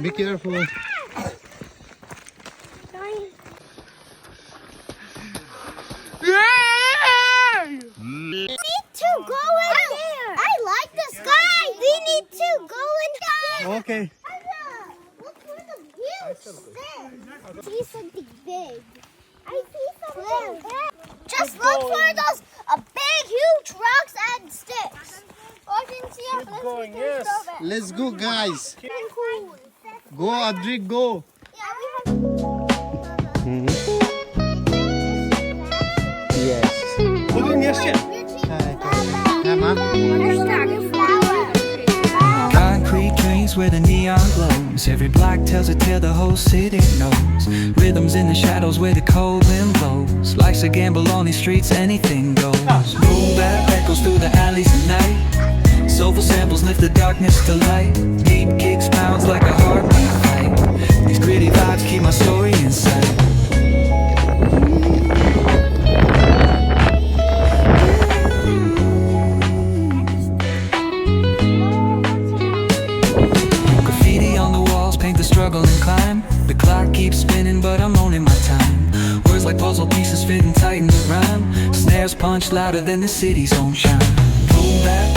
Be careful. We need to go in there. I like the sky. We need to go in there. Okay. Look for the huge stick. I see something big. I see something big. Just look for those big, huge rocks and sticks. Keep going, yes. Let's go, guys. Cool. Go, Adric, go. Yeah, we have. Yes. Forillion National. Concrete drains where the neon glows. Every block tells a tale the whole city knows. Rhythms in the shadows where the cold wind blows. Life's a gamble on these streets, anything goes. Boom bap echoes through the alleys at night. Soulful samples lift the darkness to light. Deep kicks pounds like a heartbeat fight. These gritty vibes keep my story in sight. Struggle and climb. The clock keeps spinning, but I'm owning my time. Words like puzzle pieces fitting tight in the rhyme. Snares punch louder than the city's own chime. Boom bap